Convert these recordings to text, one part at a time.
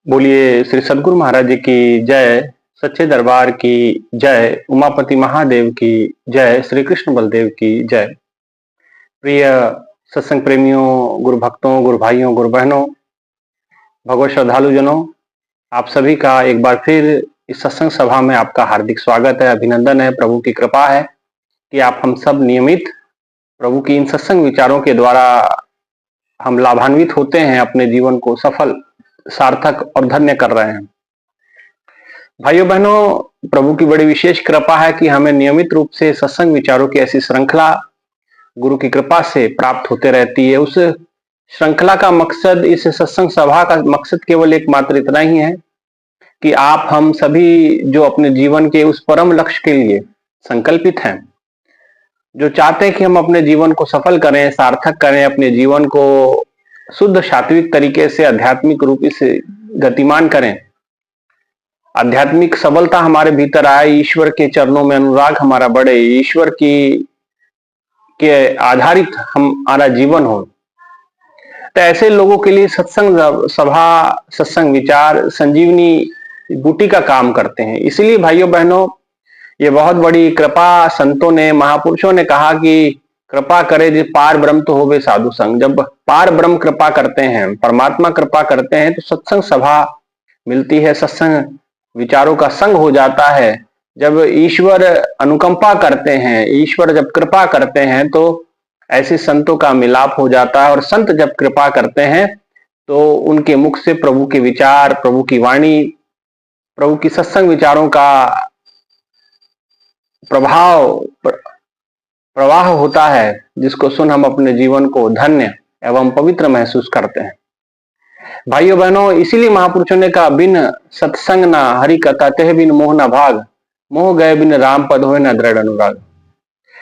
बोलिए श्री सद्गुरु महाराज जी की जय। सच्चे दरबार की जय। उमापति महादेव की जय। श्री कृष्ण बलदेव की जय। प्रिय सत्संग प्रेमियों, गुरु भक्तों, गुरु भाइयों, गुरु बहनों, भगवत श्रद्धालु जनों, आप सभी का एक बार फिर इस सत्संग सभा में आपका हार्दिक स्वागत है, अभिनंदन है। प्रभु की कृपा है कि आप हम सब नियमित प्रभु की इन सत्संग विचारों के द्वारा हम लाभान्वित होते हैं, अपने जीवन को सफल, सार्थक और धन्य कर रहे हैं। भाइयों बहनों, प्रभु की बड़ी विशेष कृपा है कि हमें नियमित रूप से सत्संग विचारों की ऐसी श्रृंखला गुरु की कृपा से प्राप्त होते रहती है। उस श्रृंखला का मकसद, इस सत्संग सभा का मकसद केवल एकमात्र इतना ही है कि आप हम सभी जो अपने जीवन के उस परम लक्ष्य के लिए संकल्पित हैं, जो चाहते हैं कि हम अपने जीवन को सफल करें, सार्थक करें, अपने जीवन को शुद्ध सात्विक तरीके से आध्यात्मिक रूप से गतिमान करें, आध्यात्मिक सबलता हमारे भीतर आए, ईश्वर के चरणों में अनुराग हमारा बढ़े, ईश्वर की के आधारित हमारा जीवन हो, तो ऐसे लोगों के लिए सत्संग सभा, सत्संग विचार संजीवनी बूटी का काम करते हैं। इसलिए भाइयों बहनों, ये बहुत बड़ी कृपा संतों ने, महापुरुषों ने कहा कि कृपा करे जो पार ब्रह्म तो होवे साधु संग। जब पार ब्रह्म कृपा करते हैं, परमात्मा कृपा करते हैं, तो सत्संग सभा मिलती है, सत्संग विचारों का संग हो जाता है। जब ईश्वर अनुकंपा करते हैं, ईश्वर जब कृपा करते हैं, तो ऐसे संतों का मिलाप हो जाता है। और संत जब कृपा करते हैं तो उनके मुख से प्रभु के विचार, प्रभु की वाणी, प्रभु की सत्संग विचारों का प्रवाह होता है, जिसको सुन हम अपने जीवन को धन्य एवं पवित्र महसूस करते हैं। भाइयों बहनों, इसीलिए महापुरुषों ने कहा, बिन सत्संग ना हरि कथा तेह बिन मोह न भाग, मोह गए बिन राम पद होए न दृढ़ अनुराग।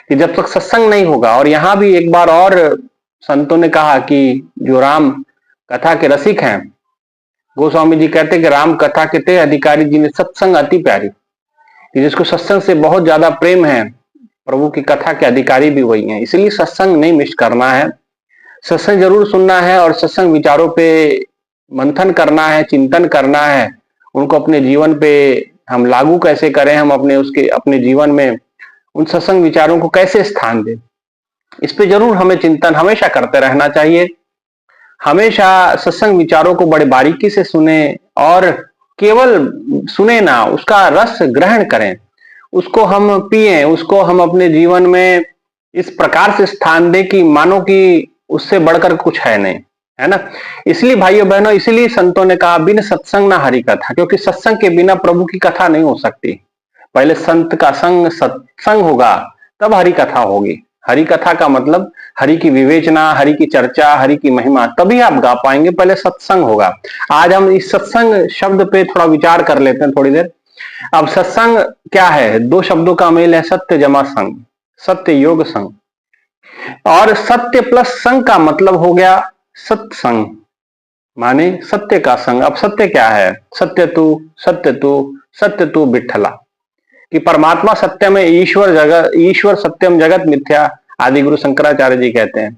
कि जब तक सत्संग नहीं होगा, और यहाँ भी एक बार और संतों ने कहा कि जो राम कथा के रसिक हैं, गोस्वामी जी कहते हैं कि राम कथा के ते अधिकारी जिन्हें सत्संग अति प्यारी, कि जिसको सत्संग से बहुत ज्यादा प्रेम है, प्रभु की कथा के अधिकारी भी वही हैं। इसलिए सत्संग नहीं मिस करना है, सत्संग जरूर सुनना है और सत्संग विचारों पे मंथन करना है, चिंतन करना है, उनको अपने जीवन पे हम लागू कैसे करें, हम अपने जीवन में उन सत्संग विचारों को कैसे स्थान दें, इस पे जरूर हमें चिंतन हमेशा करते रहना चाहिए। हमेशा सत्संग विचारों को बड़े बारीकी से सुने, और केवल सुने ना, उसका रस ग्रहण करें, उसको हम पिए, उसको हम अपने जीवन में इस प्रकार से स्थान दें कि मानो कि उससे बढ़कर कुछ है नहीं, है ना। इसलिए भाइयों बहनों, इसीलिए संतों ने कहा बिन सत्संग ना हरि कथा, क्योंकि सत्संग के बिना प्रभु की कथा नहीं हो सकती। पहले संत का संग, सत्संग होगा, तब हरि कथा होगी। हरि कथा का मतलब हरि की विवेचना, हरि की चर्चा, हरि की महिमा, तभी आप गा पाएंगे। पहले सत्संग होगा। आज हम इस सत्संग शब्द पे थोड़ा विचार कर लेते हैं थोड़ी देर। अब सत्संग क्या है? दो शब्दों का मेल है, सत्य जमा संग, सत्य योग संग। और सत्य प्लस संग का मतलब हो गया सत्संग, माने सत्य का संग। अब सत्य क्या है? सत्य तू, सत्य तू, सत्य तू विठला, कि परमात्मा सत्य में, ईश्वर सत्यम जगत मिथ्या, आदि गुरु शंकराचार्य जी कहते हैं।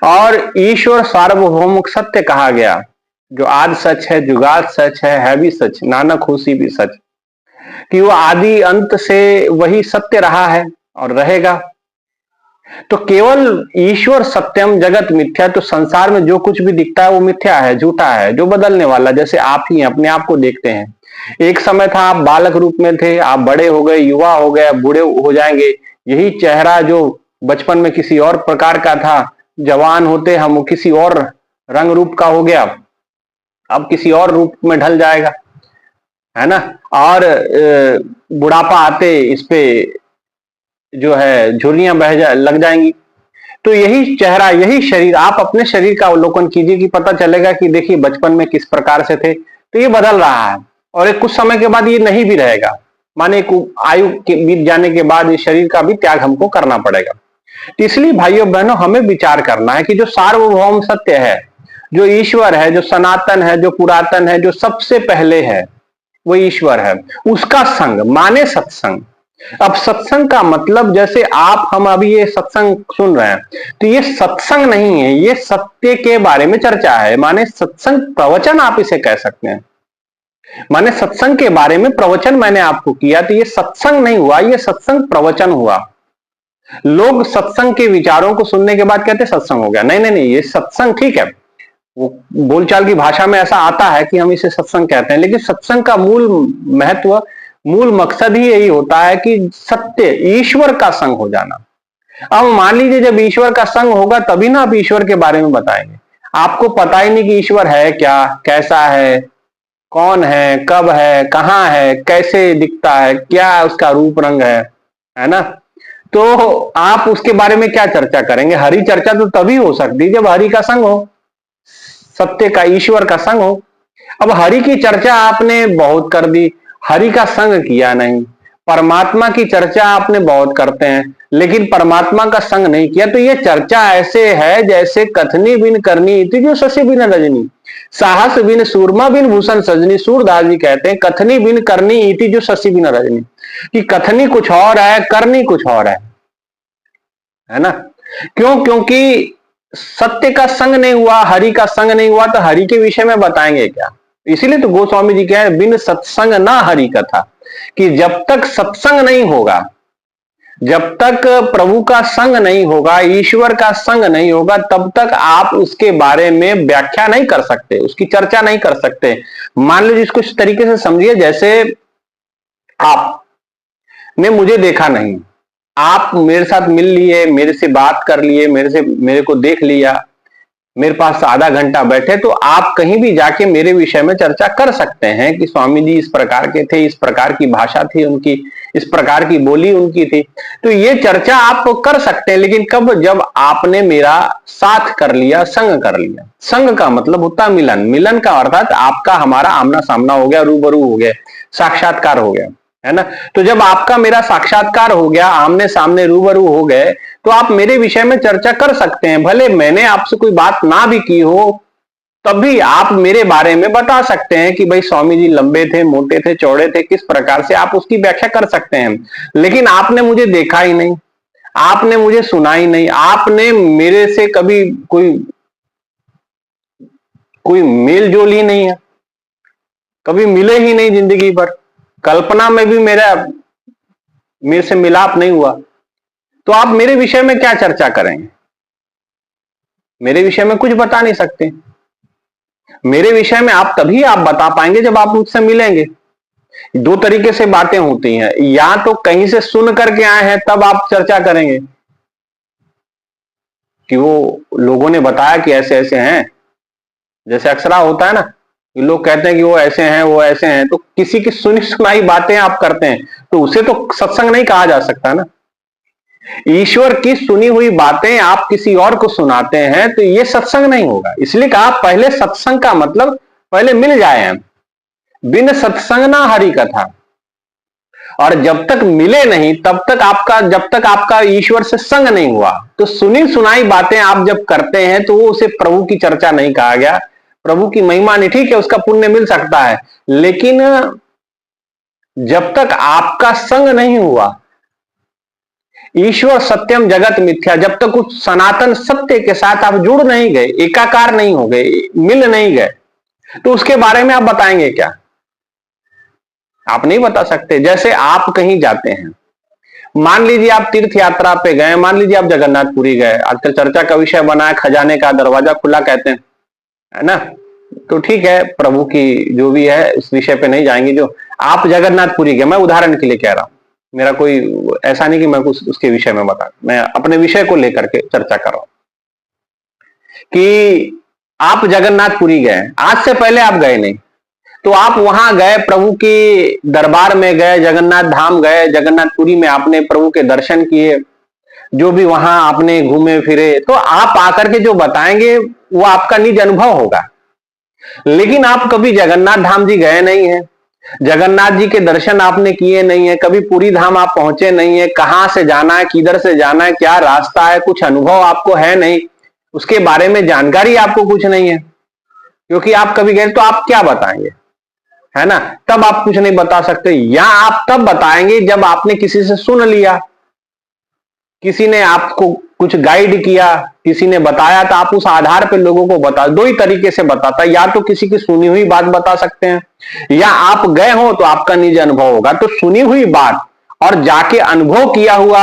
और ईश्वर सार्वभौमिक सत्य कहा गया, जो आज सच है, जुगाद सच है भी सच, नानक होसी भी सच, कि वो आदि अंत से वही सत्य रहा है और रहेगा। तो केवल ईश्वर सत्यम जगत मिथ्या, तो संसार में जो कुछ भी दिखता है वो मिथ्या है, झूठा है, जो बदलने वाला। जैसे आप ही अपने आप को देखते हैं, एक समय था आप बालक रूप में थे, आप बड़े हो गए, युवा हो गए, बूढ़े हो जाएंगे। यही चेहरा जो बचपन में किसी और प्रकार का था, जवान होते हम किसी और रंग रूप का हो गया, अब किसी और रूप में ढल जाएगा, है ना। और बुढ़ापा आते इस पे जो है झुर्रियां लग जाएंगी। तो यही चेहरा, यही शरीर, आप अपने शरीर का अवलोकन कीजिए कि पता चलेगा कि देखिए बचपन में किस प्रकार से थे, तो ये बदल रहा है, और एक कुछ समय के बाद ये नहीं भी रहेगा। माने आयु के बीत जाने के बाद इस शरीर का भी त्याग हमको करना पड़ेगा। तो इसलिए भाइयों बहनों, हमें विचार करना है कि जो सार्वभौम सत्य है, जो ईश्वर है, जो सनातन है, जो पुरातन है, जो सबसे पहले है, वो ईश्वर है। उसका संग माने सत्संग। अब सत्संग का मतलब, जैसे आप हम अभी ये सत्संग सुन रहे हैं, तो ये सत्संग नहीं है, ये सत्य के बारे में चर्चा है। माने सत्संग प्रवचन आप इसे कह सकते हैं। माने सत्संग के बारे में प्रवचन मैंने आपको किया, तो ये सत्संग नहीं हुआ, ये सत्संग प्रवचन हुआ। लोग सत्संग के विचारों को सुनने के बाद कहते सत्संग हो गया। नहीं नहीं नहीं, ये सत्संग ठीक है, वो बोलचाल की भाषा में ऐसा आता है कि हम इसे सत्संग कहते हैं, लेकिन सत्संग का मूल महत्व, मूल मकसद ही यही होता है कि सत्य, ईश्वर का संग हो जाना। अब मान लीजिए जब ईश्वर का संग होगा तभी ना आप ईश्वर के बारे में बताएंगे। आपको पता ही नहीं कि ईश्वर है क्या, कैसा है, कौन है, कब है, कहाँ है, कैसे दिखता है, क्या उसका रूप रंग है ना। तो आप उसके बारे में क्या चर्चा करेंगे? हरि चर्चा तो तभी हो सकती है जब हरि का संग हो, सत्य का, ईश्वर का संग हो। अब हरि की चर्चा आपने बहुत कर दी, हरि का संग किया नहीं। परमात्मा की चर्चा आपने बहुत करते हैं, लेकिन परमात्मा का संग नहीं किया। तो ये चर्चा ऐसे है जैसे कथनी बिन करनी इति जो शशि बिन रजनी, साहस बिन सूरमा बिन भूषण सजनी। सूरदास जी कहते हैं कथनी बिन करनी इति जो शशि बिन रजनी, कि कथनी कुछ और है, करनी कुछ और है ना। क्यों? क्योंकि सत्य का संग नहीं हुआ, हरि का संग नहीं हुआ, तो हरि के विषय में बताएंगे क्या? इसीलिए तो गोस्वामी जी कह रहे बिन सत्संग ना हरि कथा, कि जब तक सत्संग नहीं होगा, जब तक प्रभु का संग नहीं होगा, ईश्वर का संग नहीं होगा, तब तक आप उसके बारे में व्याख्या नहीं कर सकते, उसकी चर्चा नहीं कर सकते। मान लीजिए इसको इस तरीके से समझिए, जैसे आपने मुझे देखा नहीं, आप मेरे साथ मिल लिए, मेरे से बात कर लिए, मेरे को देख लिया, मेरे पास आधा घंटा बैठे, तो आप कहीं भी जाके मेरे विषय में चर्चा कर सकते हैं कि स्वामी जी इस प्रकार के थे, इस प्रकार की भाषा थी उनकी, इस प्रकार की बोली उनकी थी। तो ये चर्चा आप कर सकते हैं, लेकिन कब? जब आपने मेरा साथ कर लिया, संग कर लिया। संग का मतलब होता है मिलन, मिलन का अर्थात आपका हमारा आमना सामना हो गया, रूबरू हो गया, साक्षात्कार हो गया, है ना। तो जब आपका मेरा साक्षात्कार हो गया, आमने सामने रूबरू हो गए, तो आप मेरे विषय में चर्चा कर सकते हैं। भले मैंने आपसे कोई बात ना भी की हो, तब भी आप मेरे बारे में बता सकते हैं कि भाई स्वामी जी लंबे थे, मोटे थे, चौड़े थे, किस प्रकार से, आप उसकी व्याख्या कर सकते हैं। लेकिन आपने मुझे देखा ही नहीं, आपने मुझे सुना ही नहीं, आपने मेरे से कभी कोई कोई मेल जोल ही नहीं है, कभी मिले ही नहीं जिंदगी भर, कल्पना में भी मेरे से मिलाप नहीं हुआ, तो आप मेरे विषय में क्या चर्चा करेंगे? मेरे विषय में कुछ बता नहीं सकते। मेरे विषय में आप तभी आप बता पाएंगे जब आप मुझसे मिलेंगे। दो तरीके से बातें होती हैं, या तो कहीं से सुन करके आए हैं तब आप चर्चा करेंगे कि वो लोगों ने बताया कि ऐसे ऐसे हैं, जैसे अक्सर होता है ना कि लोग कहते हैं कि वो ऐसे हैं, वो ऐसे हैं, तो किसी की सुनी सुनाई बातें आप करते हैं, तो उसे तो सत्संग नहीं कहा जा सकता ना। ईश्वर की सुनी हुई बातें आप किसी और को सुनाते हैं तो ये सत्संग नहीं होगा। इसलिए कहा पहले सत्संग का मतलब पहले मिल जाए हम, बिन सत्संग ना हरि कथा। और जब तक मिले नहीं तब तक आपका, जब तक आपका ईश्वर से संग नहीं हुआ, तो सुनी सुनाई बातें आप जब करते हैं तो वो उसे प्रभु की चर्चा नहीं कहा गया। प्रभु की महिमा नहीं, ठीक है उसका पुण्य मिल सकता है, लेकिन जब तक आपका संग नहीं हुआ, ईश्वर सत्यम जगत मिथ्या, जब तक उस सनातन सत्य के साथ आप जुड़ नहीं गए, एकाकार नहीं हो गए, मिल नहीं गए, तो उसके बारे में आप बताएंगे क्या? आप नहीं बता सकते। जैसे आप कहीं जाते हैं, मान लीजिए आप तीर्थ यात्रा पे गए, मान लीजिए आप जगन्नाथपुरी गए, आजकल चर्चा का विषय बना है खजाने का दरवाजा खुला कहते हैं, है ना। तो ठीक है, प्रभु की जो भी है इस विषय पे नहीं जाएंगे। जो आप जगन्नाथपुरी गए, मैं उदाहरण के लिए कह रहा हूं, मेरा कोई ऐसा नहीं कि मैं कुछ उसके विषय में बता, मैं अपने विषय को लेकर के चर्चा कर रहा हूं कि आप जगन्नाथपुरी गए, आज से पहले आप गए नहीं, तो आप वहां गए, प्रभु के दरबार में गए, जगन्नाथ धाम गए, जगन्नाथपुरी में आपने प्रभु के दर्शन किए, जो भी वहां आपने घूमे फिरे, तो आप आकर के जो बताएंगे वो आपका निज अनुभव होगा। लेकिन आप कभी जगन्नाथ धाम जी गए नहीं है, जगन्नाथ जी के दर्शन आपने किए नहीं है, कभी पूरी धाम आप पहुंचे नहीं है, कहां से जाना है, किधर से जाना है, क्या रास्ता है, कुछ अनुभव आपको है नहीं, उसके बारे में जानकारी आपको कुछ नहीं है, क्योंकि आप कभी गए, तो आप क्या बताएंगे? है ना, तब आप कुछ नहीं बता सकते। या आप तब बताएंगे जब आपने किसी से सुन लिया, किसी ने आपको कुछ गाइड किया, किसी ने बताया, तो आप उस आधार पे लोगों को बता। दो ही तरीके से बताता है, या तो किसी की सुनी हुई बात बता सकते हैं, या आप गए हो तो आपका निजी अनुभव होगा। तो सुनी हुई बात और जाके अनुभव किया हुआ,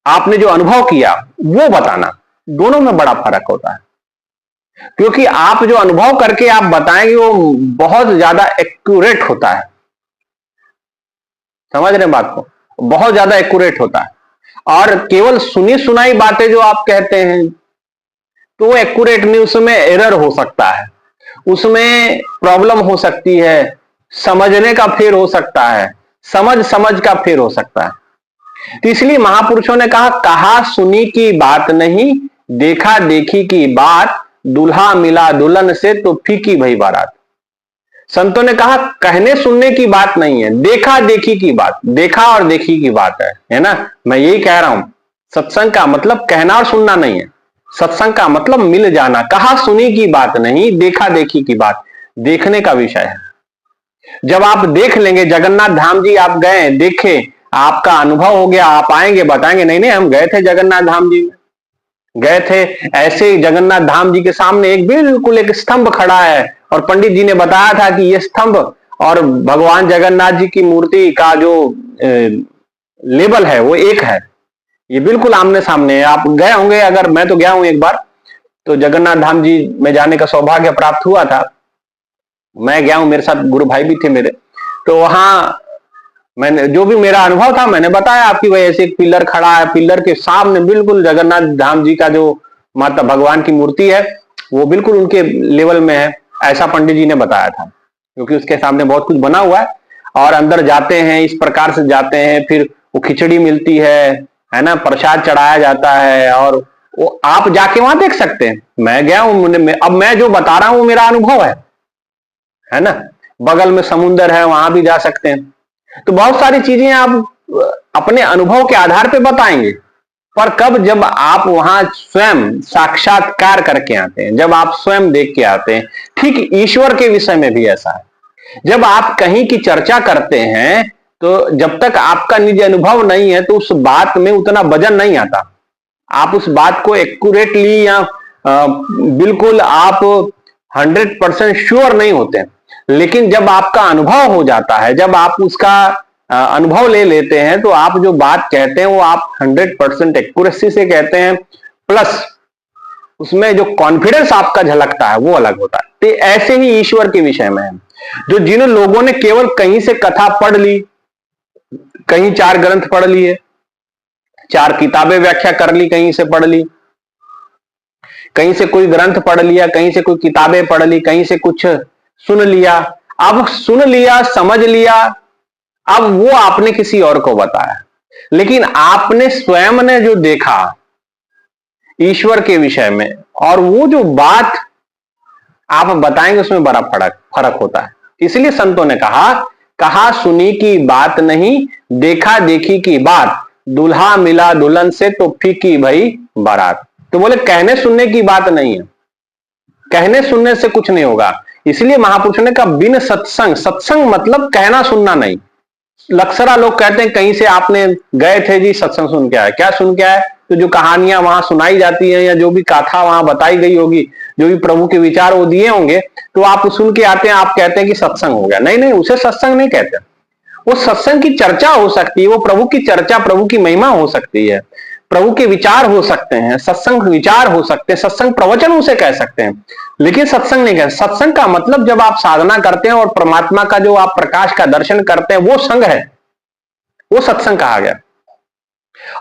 आपने जो अनुभव किया वो बताना, दोनों में बड़ा फर्क होता है। क्योंकि आप जो अनुभव करके आप बताएंगे वो बहुत ज्यादा एक्यूरेट होता है। समझ रहे हैं बात को? बहुत ज्यादा एक्यूरेट होता है। और केवल सुनी सुनाई बातें जो आप कहते हैं तो वो एक्यूरेट नहीं, उसमें एरर हो सकता है, उसमें प्रॉब्लम हो सकती है, समझने का फेर हो सकता है, समझ समझ का फेर हो सकता है। तो इसलिए महापुरुषों ने कहा सुनी की बात नहीं, देखा देखी की बात, दूल्हा मिला दुल्हन से तो फीकी भई बारात। संतों ने कहा कहने सुनने की बात नहीं है, देखा देखी की बात, देखा और देखी की बात है ना। मैं यही कह रहा हूं, सत्संग का मतलब कहना और सुनना नहीं है, सत्संग का मतलब मिल जाना। कहा सुनी की बात नहीं, देखा देखी की बात, देखने का विषय है। जब आप देख लेंगे, जगन्नाथ धाम जी आप गए, देखे, आपका अनुभव हो गया, आप आएंगे बताएंगे नहीं नहीं हम गए थे जगन्नाथ धाम जी में, गए थे। ऐसे जगन्नाथ धाम जी के सामने एक बिल्कुल एक स्तंभ खड़ा है और पंडित जी ने बताया था कि ये स्तंभ और भगवान जगन्नाथ जी की मूर्ति का जो लेवल है वो एक है, ये बिल्कुल आमने सामने है। आप गए होंगे, अगर मैं तो गया हूं एक बार, तो जगन्नाथ धाम जी में जाने का सौभाग्य प्राप्त हुआ था। मैं गया हूं, मेरे साथ गुरु भाई भी थे मेरे, तो वहां मैंने जो भी मेरा अनुभव था मैंने बताया आपकी वजह से। एक पिलर खड़ा है, पिलर के सामने बिल्कुल जगन्नाथ धाम जी का जो माता भगवान की मूर्ति है वो बिल्कुल उनके लेवल में है, ऐसा पंडित जी ने बताया था। क्योंकि उसके सामने बहुत कुछ बना हुआ है और अंदर जाते हैं इस प्रकार से जाते हैं, फिर वो खिचड़ी मिलती है ना, प्रसाद चढ़ाया जाता है, और वो आप जाके वहां देख सकते हैं। मैं गया हूं, अब मैं जो बता रहा हूं मेरा अनुभव है ना। बगल में समुन्दर है, वहां भी जा सकते हैं। तो बहुत सारी चीजें आप अपने अनुभव के आधार पे बताएंगे, पर कब, जब आप वहां स्वयं साक्षात्कार करके आते हैं, जब आप स्वयं देख के आते हैं। ठीक ईश्वर के विषय में भी ऐसा है, जब आप कहीं की चर्चा करते हैं तो जब तक आपका निजी अनुभव नहीं है तो उस बात में उतना वजन नहीं आता। आप उस बात को एक्यूरेटली या बिल्कुल आप 100% श्योर नहीं होते। लेकिन जब आपका अनुभव हो जाता है, जब आप उसका अनुभव ले लेते हैं, तो आप जो बात कहते हैं वो आप 100% एक्यूरेसी से कहते हैं, प्लस उसमें जो कॉन्फिडेंस आपका झलकता है वो अलग होता है। तो ऐसे ही ईश्वर के विषय में है, जो जिन लोगों ने केवल कहीं से कथा पढ़ ली, कहीं 4 ग्रंथ पढ़ लिए, 4 किताबें व्याख्या कर ली, कहीं से पढ़ ली, कहीं से कोई ग्रंथ पढ़ लिया, कहीं से कोई किताबें पढ़ ली, कहीं से कुछ सुन लिया। अब सुन लिया, समझ लिया, अब वो आपने किसी और को बताया। लेकिन आपने स्वयं ने जो देखा ईश्वर के विषय में, और वो जो बात आप बताएंगे उसमें बड़ा फर्क होता है। इसलिए संतों ने कहा सुनी की बात नहीं, देखा देखी की बात, दूल्हा मिला दुल्हन से तो फीकी भई बारात। तो बोले कहने सुनने की बात नहीं है, कहने सुनने से कुछ नहीं होगा। इसलिए महापुरुषों ने कहा बिन सत्संग, सत्संग मतलब कहना सुनना नहीं। लक्सरा लोग कहते हैं कहीं से आपने गए थे जी सत्संग सुन के आए, क्या सुन के आए? तो जो कहानियां वहां सुनाई जाती हैं या जो भी गाथा वहां बताई गई होगी, जो भी प्रभु के विचार वो दिए होंगे, तो आप सुन के आते हैं, आप कहते हैं कि सत्संग हो गया। नहीं नहीं, उसे सत्संग नहीं कहते। वो सत्संग की चर्चा हो सकती है, वो प्रभु की चर्चा, प्रभु की महिमा हो सकती है, प्रभु के विचार हो सकते हैं, सत्संग विचार हो सकते हैं, सत्संग प्रवचन उसे कह सकते हैं, लेकिन सत्संग नहीं कहते। सत्संग का मतलब जब आप साधना करते हैं और परमात्मा का जो आप प्रकाश का दर्शन करते हैं वो संग है, वो सत्संग कहा गया।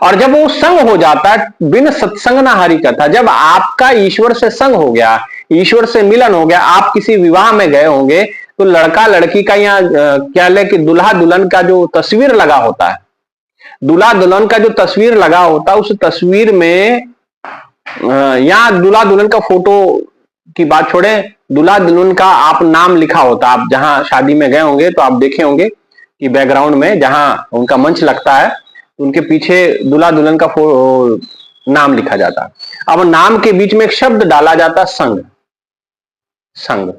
और जब वो संग हो जाता है, बिन सत्संग ना हरि कथा, जब आपका ईश्वर से संग हो गया, ईश्वर से मिलन हो गया, आप किसी विवाह में गए होंगे तो लड़का लड़की का या क्या ले कि दूल्हा दुल्हन का जो तस्वीर लगा होता है, दूल्हा दुल्हन का जो तस्वीर लगा होता है, उस तस्वीर में या दूल्हा दुल्हन का फोटो की बात छोड़े, दूल्हा दुल्हन का आप नाम लिखा होता। आप जहां शादी में गए होंगे तो आप देखे होंगे कि बैकग्राउंड में जहां उनका मंच लगता है, उनके पीछे दूल्हा दुल्हन का नाम लिखा जाता है। अब नाम के बीच में एक शब्द डाला जाता, संग। संग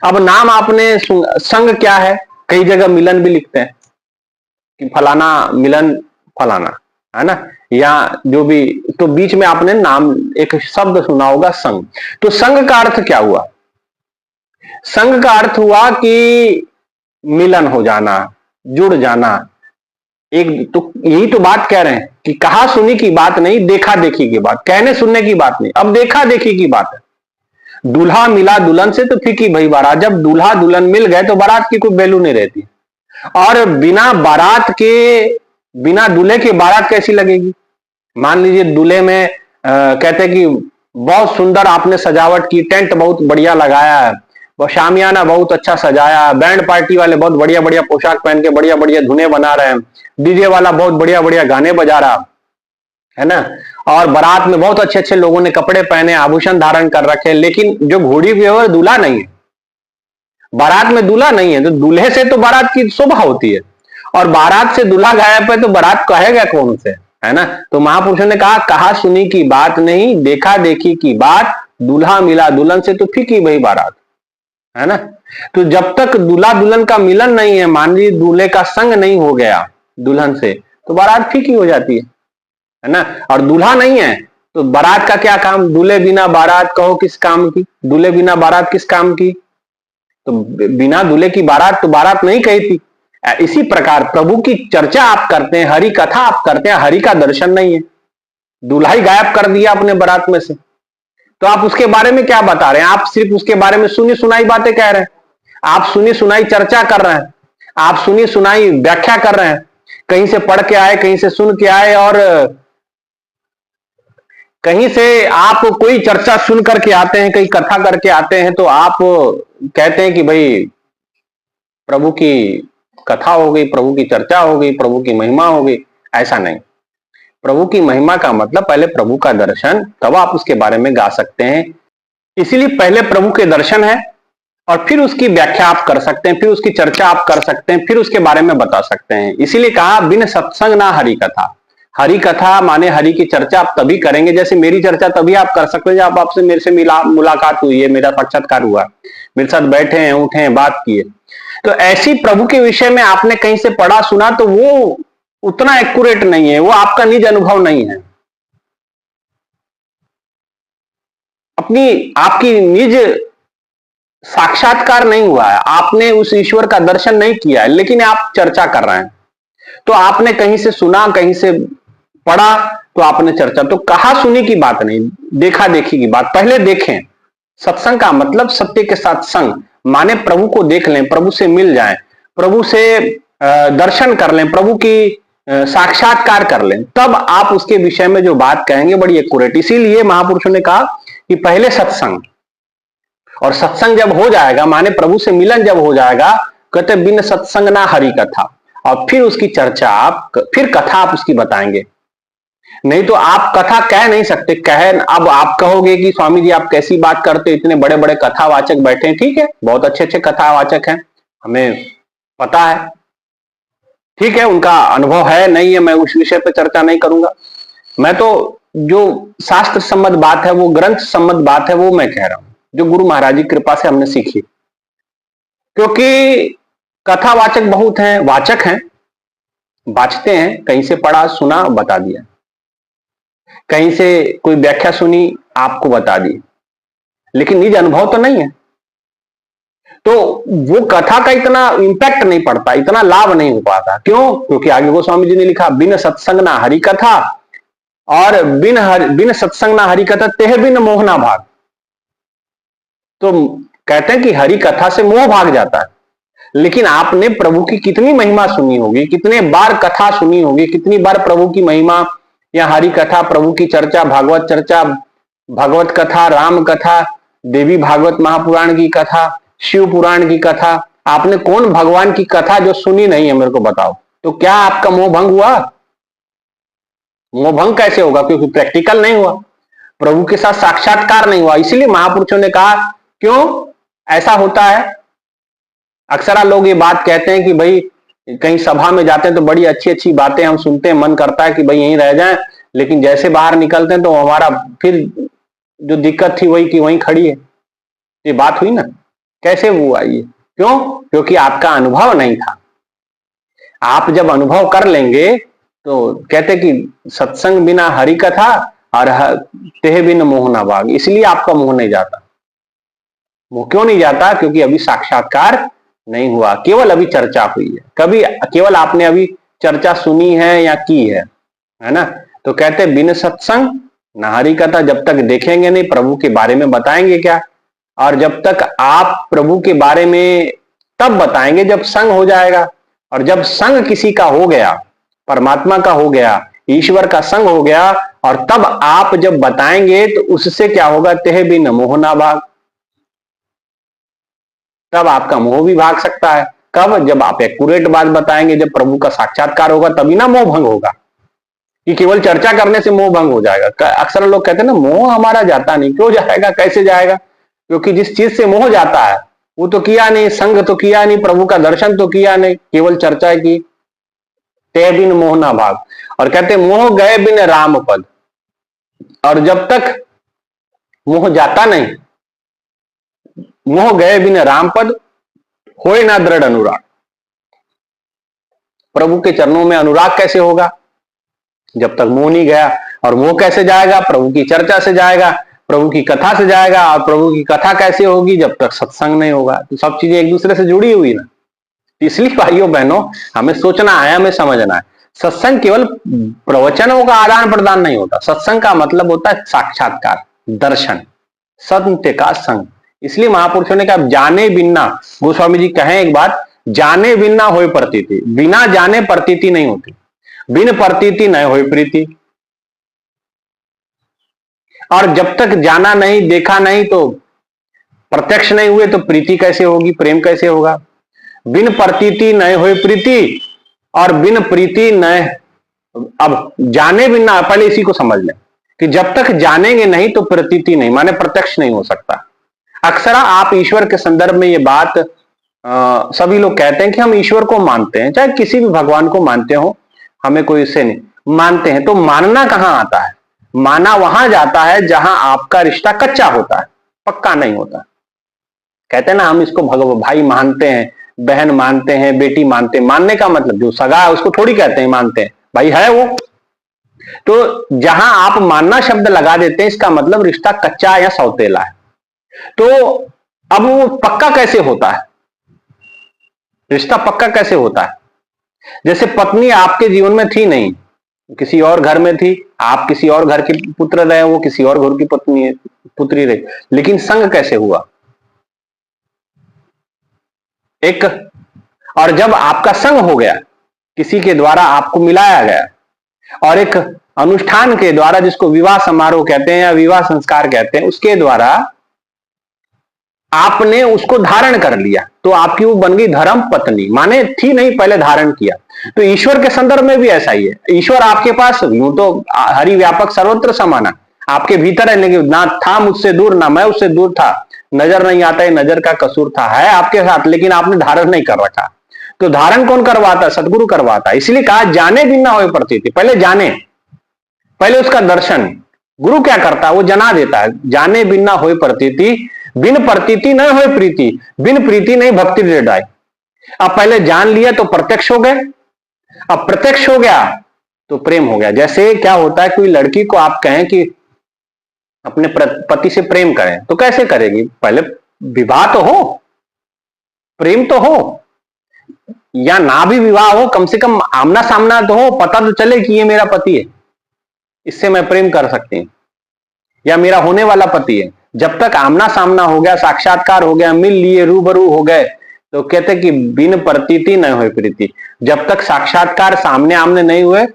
अब नाम आपने संग क्या है, कई जगह मिलन भी लिखते हैं कि फलाना मिलन फलाना, है ना, या जो भी, तो बीच में आपने नाम एक शब्द सुना होगा संग। तो संग का अर्थ क्या हुआ? संग का अर्थ हुआ कि मिलन हो जाना, जुड़ जाना। एक तो यही तो बात कह रहे हैं कि कहा सुनी की बात नहीं, देखा देखी की बात, कहने सुनने की बात नहीं, अब देखा देखी की बात है। दूल्हा मिला दुल्हन से तो फीकी भई बारात, जब दूल्हा दुल्हन मिल गए तो बारात की कोई वैल्यू नहीं रहती। और बिना बारात के, बिना दूल्हे के बारात कैसी लगेगी? मान लीजिए दूल्हे में कहते हैं कि बहुत सुंदर आपने सजावट की, टेंट बहुत बढ़िया लगाया है, वो शामियाना बहुत अच्छा सजाया, बैंड पार्टी वाले बहुत बढ़िया बढ़िया पोशाक पहन के बढ़िया बढ़िया धुने बना रहे हैं, डीजे वाला बहुत बढ़िया बढ़िया गाने बजा रहा है ना, और बारात में बहुत अच्छे अच्छे लोगों ने कपड़े पहने, आभूषण धारण कर रखे, लेकिन जो घोड़ी पे है दूल्हा नहीं है, बारात में दूल्हा नहीं है। तो दूल्हे से तो बारात की शोभा होती है, और बारात से दूल्हा गायब है तो बारात कहेगा कौन से, है ना। तो महापुरुषों ने कहा सुनी की बात नहीं, देखा देखी की बात, दूल्हा मिला दुल्हन से तो फीकी भई बारात, है ना। तो जब तक दूल्हा दुल्हन का मिलन नहीं है, मान लीजिए दूल्हे का संग नहीं हो गया दुल्हन से, तो बारात फीकी हो जाती है ना। और दूल्हा नहीं है तो बारात का क्या काम? दूल्हे बिना बारात कहो किस काम की, दूल्हे बिना बारात किस काम की? तो बिना दूल्हे की बारात तो बारात नहीं कही थी। इसी प्रकार प्रभु की चर्चा आप करते हैं, हरि कथा आप करते हैं, हरि का दर्शन नहीं है, दूल्हा ही गायब कर दिया अपने बारात में से, तो आप उसके बारे में क्या बता रहे हैं? आप सिर्फ उसके बारे में सुनी सुनाई बातें कह रहे हैं, आप सुनी सुनाई चर्चा कर रहे हैं, आप सुनी सुनाई व्याख्या कर रहे हैं, कहीं से पढ़ के आए, कहीं से सुन के आए, और कहीं से आप कोई चर्चा सुन करके आते हैं, कहीं कथा करके आते हैं, तो आप कहते हैं कि भाई प्रभु की कथा हो गई, प्रभु की चर्चा हो गई, प्रभु की महिमा हो गई। ऐसा नहीं। प्रभु की महिमा का मतलब पहले प्रभु का दर्शन, तब आप उसके बारे में गा सकते हैं। इसीलिए पहले प्रभु के दर्शन है, और फिर उसकी व्याख्या आप कर सकते हैं, फिर उसकी चर्चा आप कर सकते हैं, फिर उसके बारे में बता सकते हैं। इसीलिए कहा बिन सत्संग ना हरि कथा। हरि कथा माने हरि की चर्चा आप तभी करेंगे, जैसे मेरी चर्चा तभी आप कर सकते हैं जब आपसे मेरे से मुलाकात हुई है, मेरा साक्षात्कार हुआ, मेरे साथ बैठे हैं, उठे हैं, बात किए। तो ऐसी प्रभु के विषय में आपने कहीं से पढ़ा सुना तो वो उतना एक्यूरेट नहीं है, वो आपका निज अनुभव नहीं है, अपनी आपकी निज साक्षात्कार नहीं हुआ है, आपने उस ईश्वर का दर्शन नहीं किया है, लेकिन आप चर्चा कर रहे हैं। तो आपने कहीं से सुना, कहीं से पढ़ा, तो आपने चर्चा, तो कहा सुनी की बात नहीं, देखा देखी की बात। पहले देखें। सत्संग का मतलब सत्य के साथ संग, माने प्रभु को देख लें, प्रभु से मिल जाएं, प्रभु से दर्शन कर लें, प्रभु की साक्षात्कार कर लें, तब आप उसके विषय में जो बात कहेंगे बड़ी एक्यूरेट। इसीलिए महापुरुषों ने कहा कि पहले सत्संग, और सत्संग जब हो जाएगा माने प्रभु से मिलन जब हो जाएगा, कहते बिन सत्संग ना हरि कथा, और फिर उसकी चर्चा आप, फिर कथा आप उसकी बताएंगे। नहीं तो आप कथा कह नहीं सकते। अब आप कहोगे कि स्वामी जी आप कैसी बात करते, इतने बड़े बड़े कथावाचक बैठे हैं, ठीक है, बहुत अच्छे अच्छे कथावाचक हैं, हमें पता है, ठीक है, उनका अनुभव है, नहीं है, मैं उस विषय पर चर्चा नहीं करूंगा। मैं तो जो शास्त्र सम्मत बात है, वो ग्रंथ सम्मत बात है, वो मैं कह रहा हूं, जो गुरु महाराज की कृपा से हमने सीखी। क्योंकि कथावाचक बहुत हैं, वाचक हैं, बाचते हैं, कहीं से पढ़ा सुना बता दिया, कहीं से कोई व्याख्या सुनी आपको बता दी, लेकिन निज अनुभव तो नहीं है। तो वो कथा का इतना इंपैक्ट नहीं पड़ता, इतना लाभ नहीं हो पाता। क्यों? क्योंकि आगे गोस्वामी जी ने लिखा बिन सत्संग ना हरि कथा, और बिन सत्संग ना हरि कथा तेह बिन मोहना भाग। तो कहते हैं कि हरि कथा से मोह भाग जाता है। लेकिन आपने प्रभु की कितनी महिमा सुनी होगी, कितने बार कथा सुनी होगी, कितनी बार प्रभु की महिमा या हरि कथा, प्रभु की चर्चा, भागवत चर्चा, भगवत कथा, राम कथा, देवी भागवत महापुराण की कथा, शिव पुराण की कथा, आपने कौन भगवान की कथा जो सुनी नहीं है मेरे को बताओ। तो क्या आपका मोह भंग हुआ? मोह भंग कैसे होगा? क्योंकि प्रैक्टिकल नहीं हुआ, प्रभु के साथ साक्षात्कार नहीं हुआ। इसीलिए महापुरुषों ने कहा, क्यों ऐसा होता है? अक्सर लोग ये बात कहते हैं कि भाई कहीं सभा में जाते हैं तो बड़ी अच्छी अच्छी बातें हम सुनते हैं, मन करता है कि भाई यहीं रह जाएं, लेकिन जैसे बाहर निकलते हैं तो हमारा फिर जो दिक्कत थी वही की वहीं खड़ी है। ये बात हुई ना, कैसे हुआ ये? क्यों? क्योंकि आपका अनुभव नहीं था। आप जब अनुभव कर लेंगे तो कहते कि सत्संग बिना हरि कथा और तेह बिन मोह न भाग, इसलिए आपका मोह नहीं जाता। मोह क्यों नहीं जाता? क्योंकि अभी साक्षात्कार नहीं हुआ, केवल अभी चर्चा हुई है। कभी केवल आपने अभी चर्चा सुनी है या की है ना? तो कहते बिन सत्संग न हरि कथा, जब तक देखेंगे नहीं प्रभु के बारे में बताएंगे क्या? और जब तक आप प्रभु के बारे में तब बताएंगे जब संग हो जाएगा। और जब संग किसी का हो गया, परमात्मा का हो गया, ईश्वर का संग हो गया, और तब आप जब बताएंगे तो उससे क्या होगा? तेह बिन मोह ना भाग, तब आपका मोह भी भाग सकता है। कब? जब आप एक्यूरेट बात बताएंगे, जब प्रभु का साक्षात्कार होगा तभी ना मोह भंग होगा। कि केवल चर्चा करने से मोह भंग हो जाएगा। अक्सर लोग कहते हैं ना मोह हमारा जाता नहीं। क्यों जाएगा? कैसे जाएगा? क्योंकि जिस चीज से मोह जाता है वो तो किया नहीं, संग तो किया नहीं, प्रभु का दर्शन तो किया नहीं, केवल चर्चा की। ते बिन मोह ना भाग। और कहते मोह गए बिन राम पद, और जब तक मोह जाता नहीं, मोह गए बिन राम पद होए ना दृढ़ अनुराग। प्रभु के चरणों में अनुराग कैसे होगा? जब तक मोह नहीं गया। और मोह कैसे जाएगा? प्रभु की चर्चा से जाएगा, प्रभु की कथा से जाएगा। और प्रभु की कथा कैसे होगी? जब तक सत्संग नहीं होगा। तो सब चीजें एक दूसरे से जुड़ी हुई ना। इसलिए भाइयों बहनों, हमें सोचना है, हमें समझना है, सत्संग केवल प्रवचनों का आदान प्रदान नहीं होता। सत्संग का मतलब होता है साक्षात्कार, दर्शन, सत्य का संग। इसलिए महापुरुषों ने कहा जाने बिना, गोस्वामी जी कहें एक बात, जाने बिना होए प्रतीति, बिना जाने प्रतीति नहीं होती, बिन प्रतीति नहीं होए प्रीति। और जब तक जाना नहीं, देखा नहीं, तो प्रत्यक्ष नहीं हुए तो प्रीति कैसे होगी? प्रेम कैसे होगा? बिन प्रतीति नहीं हुए प्रीति, और बिन प्रीति नहीं। अब जाने बिना, पहले इसी को समझ लें कि जब तक जानेंगे नहीं तो प्रतीति नहीं, माने प्रत्यक्ष नहीं हो सकता। अक्सर आप ईश्वर के संदर्भ में ये बात सभी लोग कहते हैं कि हम ईश्वर को मानते हैं, चाहे किसी भी भगवान को मानते हो, हमें कोई इससे नहीं मानते हैं। तो मानना कहां आता है? माना वहां जाता है जहां आपका रिश्ता कच्चा होता है, पक्का नहीं होता। कहते हैं ना हम इसको भाई मानते हैं, बहन मानते हैं, बेटी मानते हैं। मानने का मतलब जो सगा है उसको थोड़ी कहते हैं मानते हैं, भाई है वो। तो जहां आप मानना शब्द लगा देते हैं, इसका मतलब रिश्ता कच्चा या सौतेला है। तो अब वो पक्का कैसे होता है? रिश्ता पक्का कैसे होता है? जैसे पत्नी आपके जीवन में थी नहीं, किसी और घर में थी, आप किसी और घर के पुत्र रहे, वो किसी और घर की पत्नी पुत्री रही, लेकिन संग कैसे हुआ? एक, और जब आपका संग हो गया, किसी के द्वारा आपको मिलाया गया, और एक अनुष्ठान के द्वारा, जिसको विवाह समारोह कहते हैं या विवाह संस्कार कहते हैं, उसके द्वारा आपने उसको धारण कर लिया, तो आपकी वो बन गई धर्म पत्नी। माने थी नहीं, पहले धारण किया। तो ईश्वर के संदर्भ में भी ऐसा ही है। ईश्वर आपके पास, यूं तो हरि व्यापक सर्वत्र समाना आपके भीतर है, लेकिन ना था मुझसे दूर, ना मैं उससे दूर था, नजर नहीं आता, नजर का कसूर था, है आपके साथ, लेकिन आपने धारण नहीं कर रखा। तो धारण कौन करवाता? सदगुरु करवाता। इसलिए कहा जाने बिना होए प्रतीति, पहले जाने, पहले उसका दर्शन। गुरु क्या करता है? वो जना देता है। जाने बिना होए प्रतीति, बिन प्रतीति न होए प्रीति, बिन प्रीति नहीं भक्ति दृढ़ाई। अब पहले जान लिया तो प्रत्यक्ष हो गए, अब प्रत्यक्ष हो गया तो प्रेम हो गया। जैसे क्या होता है, कोई लड़की को आप कहें कि अपने पति से प्रेम करें, तो कैसे करेगी? पहले विवाह तो हो, प्रेम तो हो, या ना भी विवाह हो, कम से कम आमना सामना तो हो, पता तो चले कि ये मेरा पति है, इससे मैं प्रेम कर सकती हूं, या मेरा होने वाला पति है। जब तक आमना सामना हो गया, साक्षात्कार हो गया, मिल लिए, रूबरू हो गए, तो कहते कि बिन प्रतीति न होए प्रीति। जब तक साक्षात्कार सामने आमने नहीं हुए,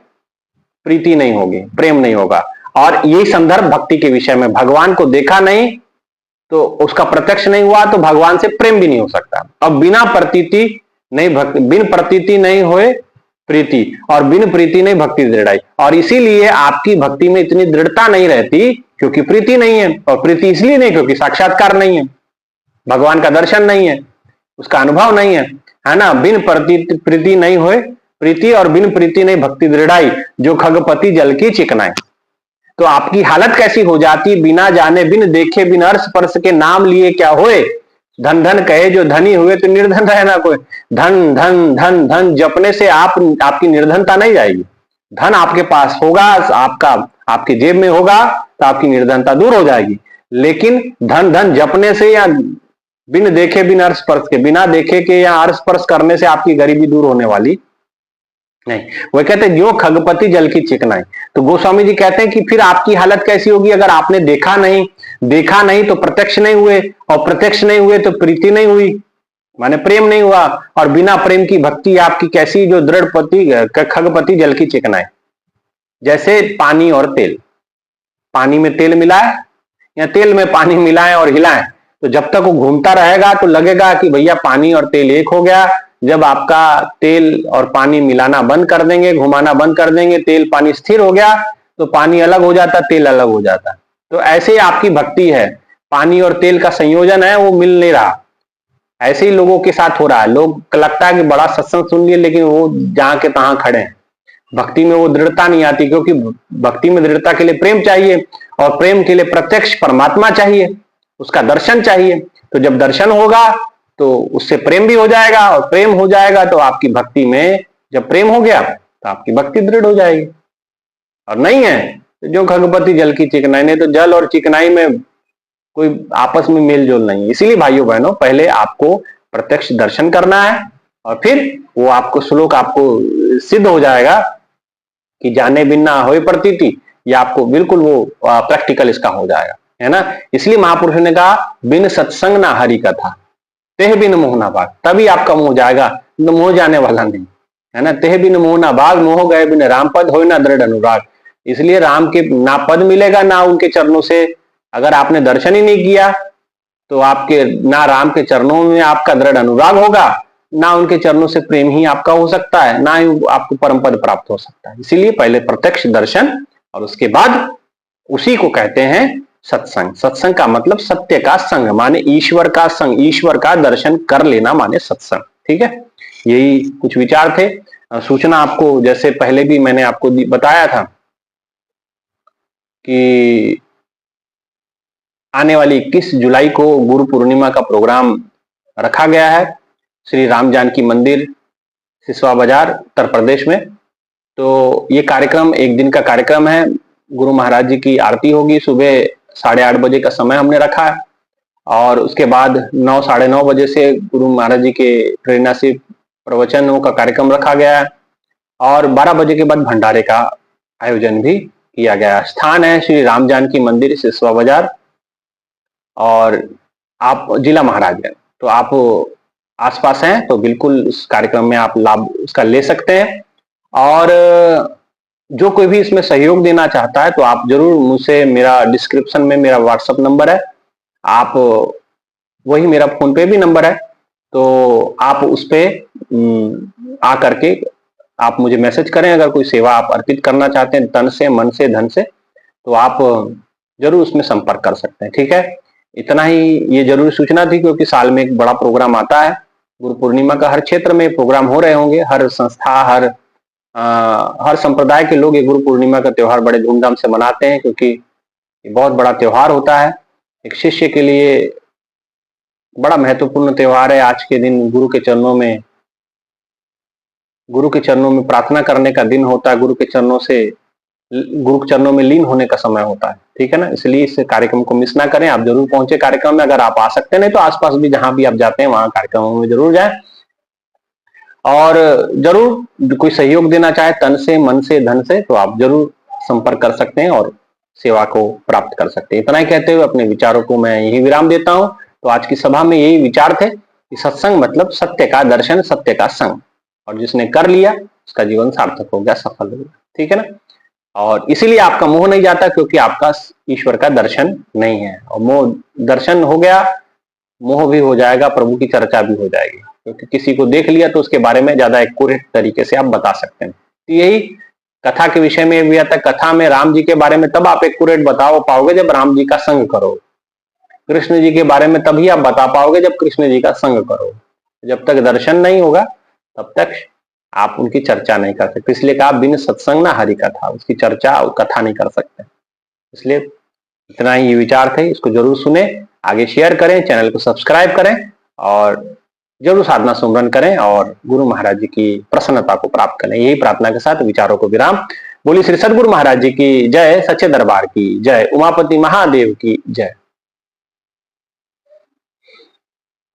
प्रीति नहीं होगी, प्रेम नहीं होगा। और यही संदर्भ भक्ति के विषय में, भगवान को देखा नहीं तो उसका प्रत्यक्ष नहीं हुआ, तो भगवान से प्रेम भी नहीं हो सकता। अब बिना प्रतीति नहीं भक्ति, बिन प्रतीति नहीं होए प्रीति, और बिन प्रीति नहीं भक्ति दृढ़ाई। और इसीलिए आपकी भक्ति में इतनी दृढ़ता नहीं रहती, क्योंकि प्रीति नहीं है। और प्रीति इसलिए नहीं क्योंकि साक्षात्कार नहीं है, भगवान का दर्शन नहीं है, उसका अनुभव नहीं है ना। बिन प्रीति नहीं होए प्रीति, और बिन प्रीति नहीं भक्ति दृढ़ाई, जो खगपति जल की चिकनाई। तो आपकी हालत कैसी हो जाती? बिना जाने, बिन देखे, बिन अर्श स्पर्श के नाम लिए क्या होए, धन धन कहे जो धनी हुए तो निर्धन रहे ना कोई। धन धन धन धन जपने से आपकी निर्धनता नहीं जाएगी। धन आपके पास होगा, आपका आपकी जेब में होगा तो आपकी निर्धनता दूर हो जाएगी। लेकिन धन धन जपने से या बिन देखे बिन अर्श स्पर्श के, बिना देखे के या अर्श स्पर्श करने से आपकी गरीबी दूर होने वाली नहीं। वो कहते हैं जो खगपति जल की चिकनाई। तो गोस्वामी जी कहते हैं कि फिर आपकी हालत कैसी होगी अगर आपने देखा नहीं तो प्रत्यक्ष नहीं हुए, और प्रत्यक्ष नहीं हुए तो प्रीति नहीं हुई, माने प्रेम नहीं हुआ, और बिना प्रेम की भक्ति आपकी कैसी, जो दृढ़पति खगपति जल की चिकनाई। जैसे पानी और तेल, पानी में तेल मिलाए या तेल में पानी मिलाएं और हिलाएं, तो जब तक वो घूमता रहेगा तो लगेगा कि भैया पानी और तेल एक हो गया। जब आपका तेल और पानी मिलाना बंद कर देंगे, घुमाना बंद कर देंगे, तेल पानी स्थिर हो गया, तो पानी अलग हो जाता, तेल अलग हो जाता। तो ऐसे ही आपकी भक्ति है, पानी और तेल का संयोजन है, वो मिल नहीं रहा। ऐसे ही लोगों के साथ हो रहा है। लोग को लगता है कि बड़ा सत्संग सुन लिए, लेकिन वो जहां के तहां खड़े हैं, भक्ति में वो दृढ़ता नहीं आती। क्योंकि भक्ति में दृढ़ता के लिए प्रेम चाहिए, और प्रेम के लिए प्रत्यक्ष परमात्मा चाहिए, उसका दर्शन चाहिए। तो जब दर्शन होगा तो उससे प्रेम भी हो जाएगा, और प्रेम हो जाएगा तो आपकी भक्ति में, जब प्रेम हो गया तो आपकी भक्ति दृढ़ हो जाएगी। और नहीं है तो जो खगपति जल की चिकनाई, नहीं तो जल और चिकनाई में कोई आपस में मेल जोल नहीं है। इसीलिए भाइयों बहनों, पहले आपको प्रत्यक्ष दर्शन करना है, और फिर वो आपको श्लोक आपको सिद्ध हो जाएगा कि जाने बिना होए प्रतीति, या आपको बिल्कुल वो प्रैक्टिकल इसका हो जाएगा, है ना। इसलिए महापुरुषों ने कहा बिन सत्संग ना हरि कथा, तेह बिन मोह ना भाग। तभी आपका मोह जाएगा, तो मोह जाने वाला नहीं, है ना। तेह बिन मोह ना भाग, मोह गए बिन राम पद होए ना दृढ़ अनुराग। इसलिए राम के ना पद मिलेगा ना उनके चरणों से, अगर आपने दर्शन ही नहीं किया तो आपके ना राम के चरणों में आपका दृढ़ अनुराग होगा, ना उनके चरणों से प्रेम ही आपका हो सकता है, ना ही आपको परम पद प्राप्त हो सकता है। इसीलिए पहले प्रत्यक्ष दर्शन, और उसके बाद उसी को कहते हैं सत्संग। सत्संग का मतलब सत्य का संग, माने ईश्वर का संग, ईश्वर का दर्शन कर लेना माने सत्संग। ठीक है, यही कुछ विचार थे। सूचना आपको, जैसे पहले भी मैंने आपको बताया था कि आने वाली 21 जुलाई को गुरु पूर्णिमा का प्रोग्राम रखा गया है श्री राम जानकी मंदिर, सिसवा बाजार, उत्तर प्रदेश में। तो ये कार्यक्रम एक दिन का कार्यक्रम है। गुरु महाराज जी की आरती होगी, सुबह 8:30 बजे का समय हमने रखा है, और उसके बाद 9, 9:30 बजे से गुरु महाराज जी के प्रेरणा से प्रवचनों का कार्यक्रम रखा गया है, और 12 बजे के बाद भंडारे का आयोजन भी किया गया है। स्थान है श्री राम जानकी मंदिर, सिसवा बाजार, और आप जिला महाराजगंज। तो आप आसपास हैं तो बिल्कुल इस कार्यक्रम में आप लाभ उसका ले सकते हैं। और जो कोई भी इसमें सहयोग देना चाहता है तो आप जरूर मुझसे, मेरा डिस्क्रिप्शन में मेरा व्हाट्सएप नंबर है, आप वही मेरा फोन पे भी नंबर है, तो आप उस पे आ करके आप मुझे मैसेज करें। अगर कोई सेवा आप अर्पित करना चाहते हैं तन से, मन से, धन से, तो आप जरूर उसमें संपर्क कर सकते हैं। ठीक है, इतना ही ये जरूरी सूचना थी, क्योंकि साल में एक बड़ा प्रोग्राम आता है गुरु पूर्णिमा का। हर क्षेत्र में प्रोग्राम हो रहे होंगे, हर संस्था, हर संप्रदाय के लोग ये गुरु पूर्णिमा का त्योहार बड़े धूमधाम से मनाते हैं, क्योंकि ये बहुत बड़ा त्योहार होता है। एक शिष्य के लिए बड़ा महत्वपूर्ण त्योहार है। आज के दिन गुरु के चरणों में प्रार्थना करने का दिन होता है, गुरु के चरणों में लीन होने का समय होता है। ठीक है ना, इसलिए इस कार्यक्रम को मिस ना करें, आप जरूर पहुंचे कार्यक्रम में। अगर आप आ सकते नहीं तो आसपास भी जहां भी आप जाते हैं वहां कार्यक्रमों में जरूर जाएं, और जरूर कोई सहयोग देना चाहे तन से, मन से, धन से, तो आप जरूर संपर्क कर सकते हैं और सेवा को प्राप्त कर सकते हैं। इतना ही कहते हुए अपने विचारों को मैं यही विराम देता हूं। तो आज की सभा में यही विचार थे कि सत्संग मतलब सत्य का दर्शन, सत्य का संग, और जिसने कर लिया उसका जीवन सार्थक हो गया, सफल हो गया। ठीक है ना, और इसीलिए आपका मोह नहीं जाता, क्योंकि आपका ईश्वर का दर्शन नहीं है। और मोह दर्शन हो गया, मोह भी हो जाएगा, प्रभु की चर्चा भी हो जाएगी, क्योंकि किसी को देख लिया तो उसके बारे में ज्यादा एक्यूरेट तरीके से आप बता सकते हैं। तो यही कथा के विषय में भी आता है। कथा में राम जी के बारे में तब आप एक्यूरेट बता पाओगे जब राम जी का संग करोगे। कृष्ण जी के बारे में तभी आप बता पाओगे जब कृष्ण जी का संग करोगे। जब तक दर्शन नहीं होगा तब तक आप उनकी चर्चा नहीं कर सकते। इसलिए कहा बिन सत्संग ना हरि कथा, उसकी चर्चा और कथा नहीं कर सकते। इसलिए इतना ही विचार थे, इसको जरूर सुने, आगे शेयर करें, चैनल को सब्सक्राइब करें और जरूर साधना सुमरन करें और गुरु महाराज जी की प्रसन्नता को प्राप्त करें। यही प्रार्थना के साथ विचारों को विराम। बोली श्री सदगुरु महाराज जी की जय, सच्चे दरबार की जय, उमापति महादेव की जय।